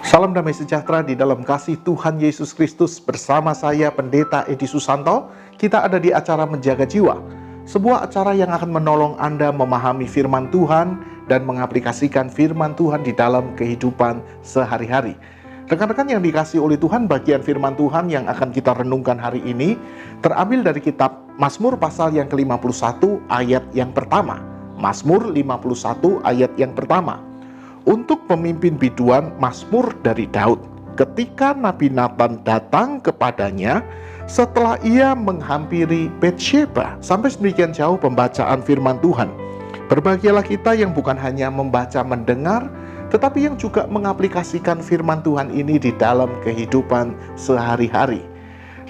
Salam damai sejahtera di dalam kasih Tuhan Yesus Kristus. Bersama saya Pendeta Edi Susanto. Kita ada di acara Menjaga Jiwa, sebuah acara yang akan menolong Anda memahami firman Tuhan dan mengaplikasikan firman Tuhan di dalam kehidupan sehari-hari. Rekan-rekan yang dikasihi oleh Tuhan, bagian firman Tuhan yang akan kita renungkan hari ini terambil dari kitab Mazmur pasal yang ke-51 ayat yang pertama. Mazmur 51 ayat yang pertama. Untuk pemimpin biduan, Mazmur dari Daud. Ketika Nabi Nathan datang kepadanya setelah ia menghampiri Betsheba. Sampai sedemikian jauh pembacaan firman Tuhan. Berbahagialah kita yang bukan hanya membaca mendengar, tetapi yang juga mengaplikasikan firman Tuhan ini di dalam kehidupan sehari-hari.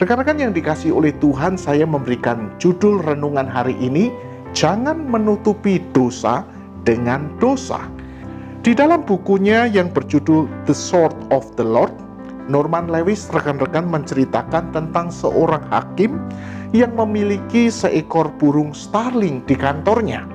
Rekan-rekan yang dikasihi oleh Tuhan, saya memberikan judul renungan hari ini, jangan menutupi dosa dengan dosa. Di dalam bukunya yang berjudul The Sword of the Lord, Norman Lewis rekan-rekan menceritakan tentang seorang hakim yang memiliki seekor burung starling di kantornya.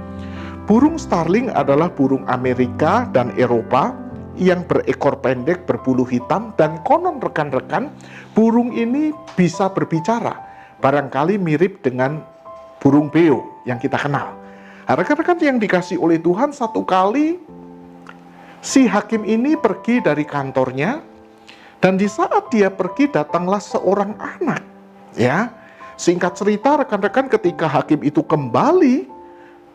Burung starling adalah burung Amerika dan Eropa yang berekor pendek berbulu hitam, dan konon rekan-rekan burung ini bisa berbicara. Barangkali mirip dengan burung beo yang kita kenal. Rekan-rekan yang dikasihi oleh Tuhan, satu kali si hakim ini pergi dari kantornya, dan di saat dia pergi datanglah seorang anak. Ya, singkat cerita rekan-rekan, ketika hakim itu kembali,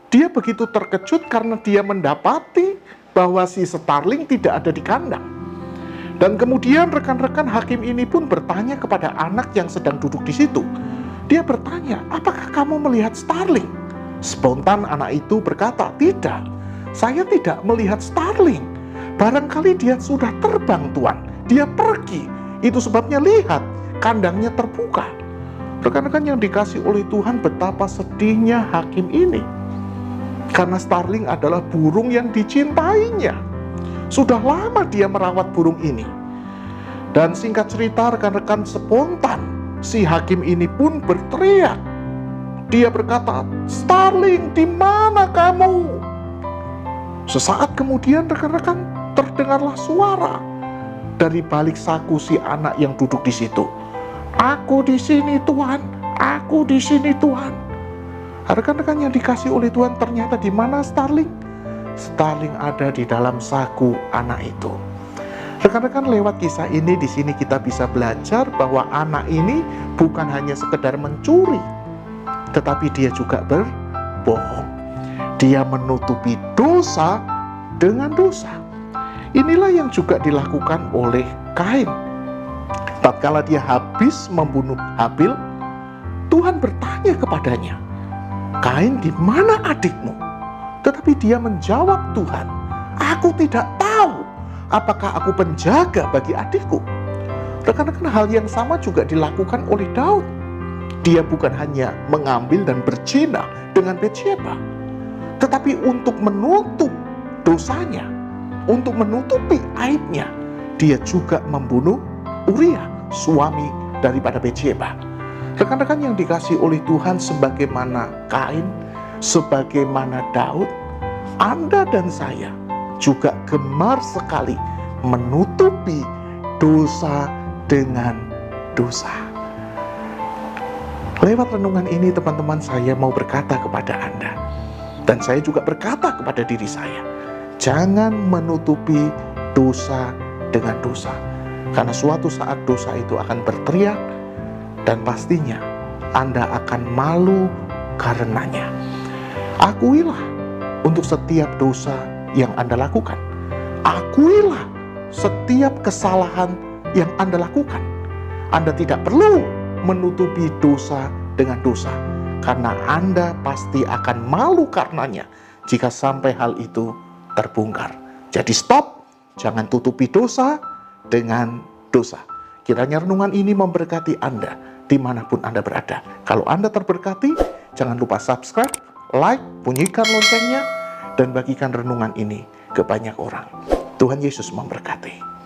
dia begitu terkejut karena dia mendapati bahwa si starling tidak ada di kandang. Dan kemudian rekan-rekan hakim ini pun bertanya kepada anak yang sedang duduk di situ. Dia bertanya, apakah kamu melihat starling? Spontan anak itu berkata, tidak, saya tidak melihat starling. Barangkali dia sudah terbang, Tuan. Dia pergi. Itu sebabnya lihat, kandangnya terbuka. Rekan-rekan yang dikasihi oleh Tuhan, betapa sedihnya hakim ini. Karena starling adalah burung yang dicintainya. Sudah lama dia merawat burung ini. Dan singkat cerita rekan-rekan, spontan si hakim ini pun berteriak. Dia berkata, starling, di mana kamu? Sesaat kemudian rekan-rekan, terdengarlah suara dari balik saku si anak yang duduk di situ. Aku di sini, Tuhan. Aku di sini, Tuhan. Rekan-rekan yang dikasihi oleh Tuhan, ternyata di mana starling? Starling ada di dalam saku anak itu. Rekan-rekan, lewat kisah ini di sini kita bisa belajar bahwa anak ini bukan hanya sekedar mencuri, tetapi dia juga berbohong. Dia menutupi dosa dengan dosa. Inilah yang juga dilakukan oleh Kain. Tatkala dia habis membunuh Habil, Tuhan bertanya kepadanya, Kain, di mana adikmu? Tetapi dia menjawab Tuhan, aku tidak tahu apakah aku penjaga bagi adikku. Rekan-rekan, hal yang sama juga dilakukan oleh Daud. Dia bukan hanya mengambil dan berzina dengan Betsheba, tetapi untuk menutup dosanya, untuk menutupi aibnya, dia juga membunuh Uria, suami daripada Betsheba. Rekan-rekan yang dikasihi oleh Tuhan, sebagaimana Kain, sebagaimana Daud, Anda dan saya juga gemar sekali menutupi dosa dengan dosa. Lewat renungan ini teman-teman, saya mau berkata kepada Anda, dan saya juga berkata kepada diri saya, jangan menutupi dosa dengan dosa. Karena suatu saat dosa itu akan berteriak, dan pastinya Anda akan malu karenanya. Akuilah untuk setiap dosa yang Anda lakukan. Akuilah setiap kesalahan yang Anda lakukan. Anda tidak perlu menutupi dosa dengan dosa, karena Anda pasti akan malu karenanya jika sampai hal itu terbongkar. Jadi stop, jangan tutupi dosa dengan dosa. Kiranya renungan ini memberkati Anda dimanapun Anda berada. Kalau Anda terberkati, jangan lupa subscribe, like, bunyikan loncengnya, dan bagikan renungan ini ke banyak orang. Tuhan Yesus memberkati.